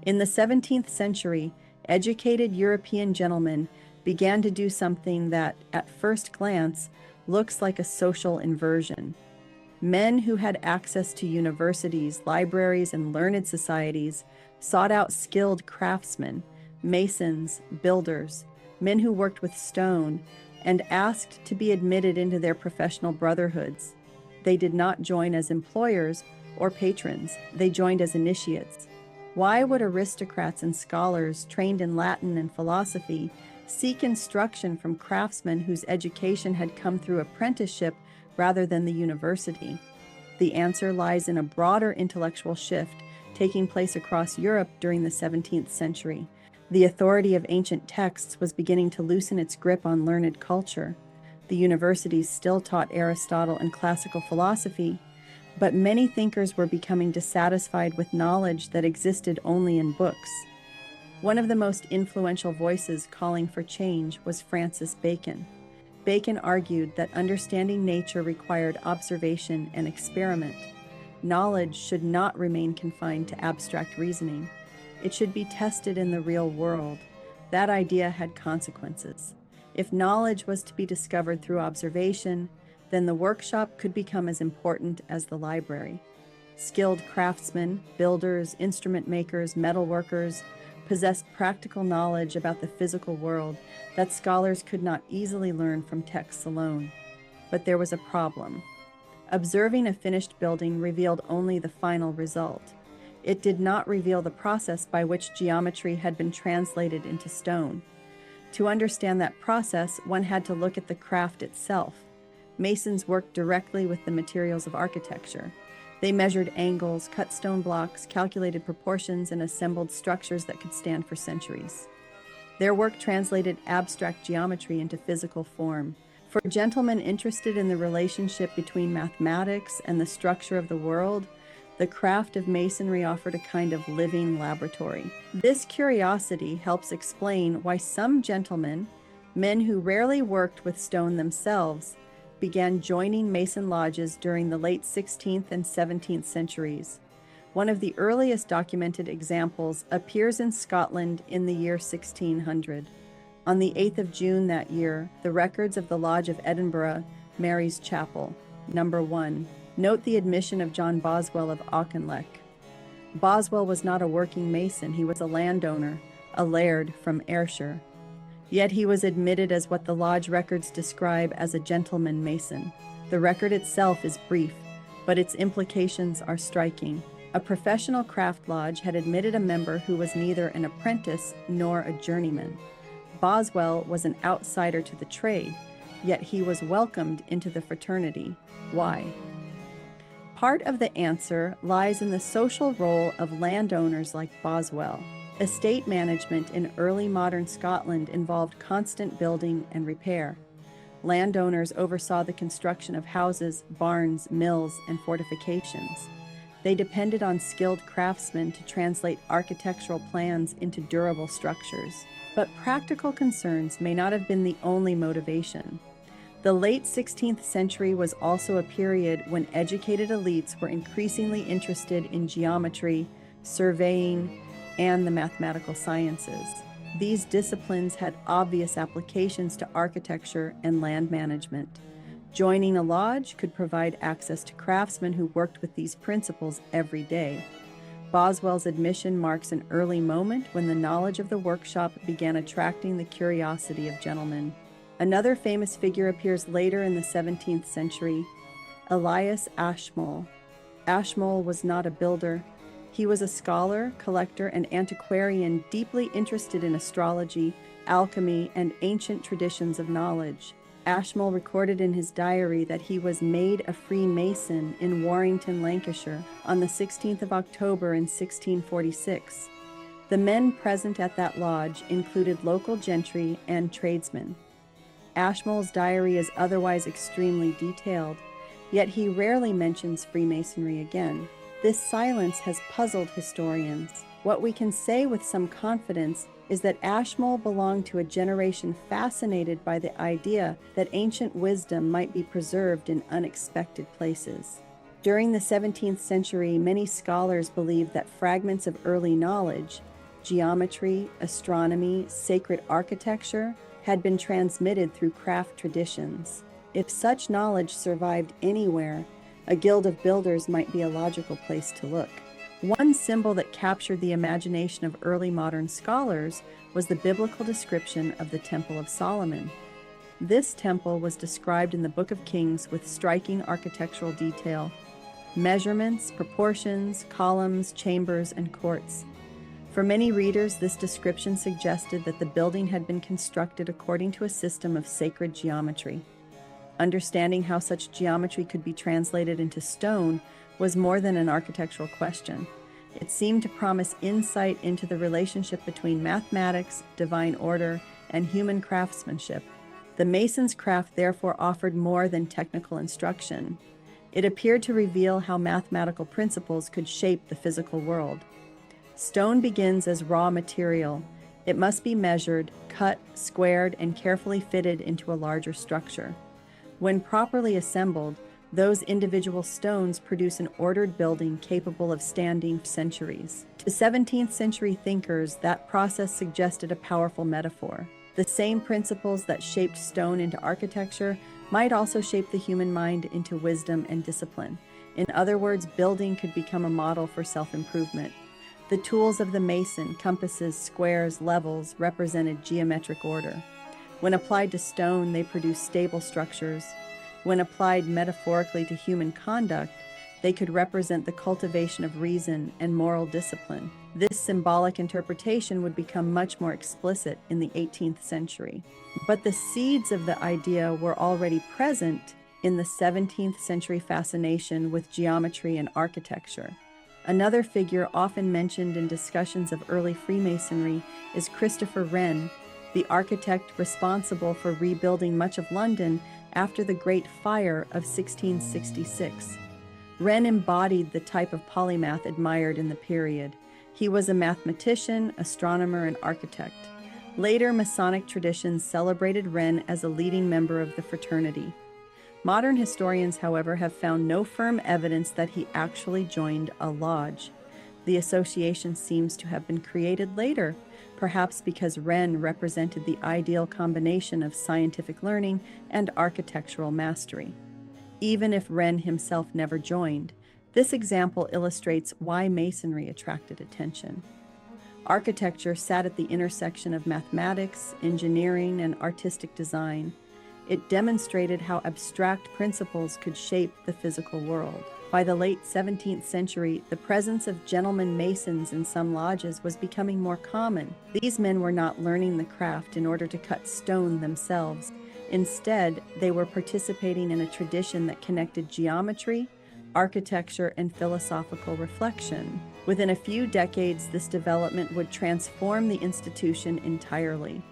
In the 17th century, educated European gentlemen began to do something that, at first glance, looks like a social inversion. Men who had access to universities, libraries, and learned societies sought out skilled craftsmen, masons, builders, men who worked with stone, and asked to be admitted into their professional brotherhoods. They did not join as employers or patrons, they joined as initiates. Why would aristocrats and scholars trained in Latin and philosophy seek instruction from craftsmen whose education had come through apprenticeship rather than the university? The answer lies in a broader intellectual shift taking place across Europe during the 17th century. The authority of ancient texts was beginning to loosen its grip on learned culture. The universities still taught Aristotle and classical philosophy, but many thinkers were becoming dissatisfied with knowledge that existed only in books. One of the most influential voices calling for change was Francis Bacon. Bacon argued that understanding nature required observation and experiment. Knowledge should not remain confined to abstract reasoning. It should be tested in the real world. That idea had consequences. If knowledge was to be discovered through observation, then the workshop could become as important as the library. Skilled craftsmen, builders, instrument makers, metalworkers possessed practical knowledge about the physical world that scholars could not easily learn from texts alone. But there was a problem. Observing a finished building revealed only the final result. It did not reveal the process by which geometry had been translated into stone. To understand that process, one had to look at the craft itself. Masons worked directly with the materials of architecture. They measured angles, cut stone blocks, calculated proportions, and assembled structures that could stand for centuries. Their work translated abstract geometry into physical form. For gentlemen interested in the relationship between mathematics and the structure of the world, the craft of masonry offered a kind of living laboratory. This curiosity helps explain why some gentlemen, men who rarely worked with stone themselves, began joining Mason lodges during the late 16th and 17th centuries. One of the earliest documented examples appears in Scotland in the year 1600. On the 8th of June that year, the records of the Lodge of Edinburgh, Mary's Chapel, number 1, note the admission of John Boswell of Auchinleck. Boswell was not a working mason, he was a landowner, a laird from Ayrshire. Yet he was admitted as what the lodge records describe as a gentleman mason. The record itself is brief, but its implications are striking. A professional craft lodge had admitted a member who was neither an apprentice nor a journeyman. Boswell was an outsider to the trade, yet he was welcomed into the fraternity. Why? Part of the answer lies in the social role of landowners like Boswell. Estate management in early modern Scotland involved constant building and repair. Landowners oversaw the construction of houses, barns, mills, and fortifications. They depended on skilled craftsmen to translate architectural plans into durable structures. But practical concerns may not have been the only motivation. The late 16th century was also a period when educated elites were increasingly interested in geometry, surveying, and the mathematical sciences. These disciplines had obvious applications to architecture and land management. Joining a lodge could provide access to craftsmen who worked with these principles every day. Boswell's admission marks an early moment when the knowledge of the workshop began attracting the curiosity of gentlemen. Another famous figure appears later in the 17th century, Elias Ashmole. Ashmole was not a builder. He was a scholar, collector, and antiquarian deeply interested in astrology, alchemy, and ancient traditions of knowledge. Ashmole recorded in his diary that he was made a Freemason in Warrington, Lancashire, on the 16th of October in 1646. The men present at that lodge included local gentry and tradesmen. Ashmole's diary is otherwise extremely detailed, yet he rarely mentions Freemasonry again. This silence has puzzled historians. What we can say with some confidence is that Ashmole belonged to a generation fascinated by the idea that ancient wisdom might be preserved in unexpected places. During the 17th century, many scholars believed that fragments of early knowledge, geometry, astronomy, sacred architecture had been transmitted through craft traditions. If such knowledge survived anywhere, a guild of builders might be a logical place to look. One symbol that captured the imagination of early modern scholars was the biblical description of the Temple of Solomon. This temple was described in the Book of Kings with striking architectural detail: measurements, proportions, columns, chambers, and courts. For many readers, this description suggested that the building had been constructed according to a system of sacred geometry. Understanding how such geometry could be translated into stone was more than an architectural question. It seemed to promise insight into the relationship between mathematics, divine order, and human craftsmanship. The mason's craft therefore offered more than technical instruction. It appeared to reveal how mathematical principles could shape the physical world. Stone begins as raw material. It must be measured, cut, squared, and carefully fitted into a larger structure. When properly assembled, those individual stones produce an ordered building capable of standing centuries. To 17th century thinkers, that process suggested a powerful metaphor. The same principles that shaped stone into architecture might also shape the human mind into wisdom and discipline. In other words, building could become a model for self-improvement. The tools of the mason, compasses, squares, levels, represented geometric order. When applied to stone, they produced stable structures. When applied metaphorically to human conduct, they could represent the cultivation of reason and moral discipline. This symbolic interpretation would become much more explicit in the 18th century. But the seeds of the idea were already present in the 17th century fascination with geometry and architecture. Another figure often mentioned in discussions of early Freemasonry is Christopher Wren, the architect responsible for rebuilding much of London after the Great Fire of 1666. Wren embodied the type of polymath admired in the period. He was a mathematician, astronomer, and architect. Later Masonic traditions celebrated Wren as a leading member of the fraternity. Modern historians, however, have found no firm evidence that he actually joined a lodge. The association seems to have been created later, perhaps because Wren represented the ideal combination of scientific learning and architectural mastery. Even if Wren himself never joined, this example illustrates why Masonry attracted attention. Architecture sat at the intersection of mathematics, engineering, and artistic design. It demonstrated how abstract principles could shape the physical world. By the late 17th century, the presence of gentlemen masons in some lodges was becoming more common. These men were not learning the craft in order to cut stone themselves. Instead, they were participating in a tradition that connected geometry, architecture, and philosophical reflection. Within a few decades, this development would transform the institution entirely.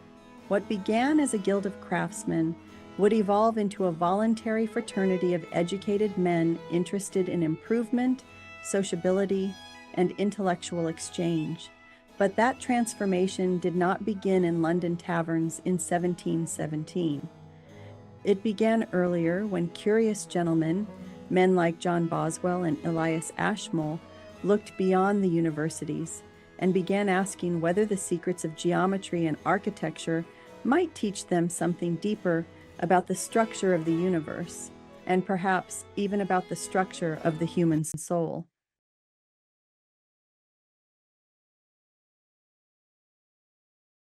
What began as a guild of craftsmen would evolve into a voluntary fraternity of educated men interested in improvement, sociability, and intellectual exchange. But that transformation did not begin in London taverns in 1717. It began earlier when curious gentlemen, men like John Boswell and Elias Ashmole, looked beyond the universities and began asking whether the secrets of geometry and architecture might teach them something deeper about the structure of the universe, and perhaps even about the structure of the human soul.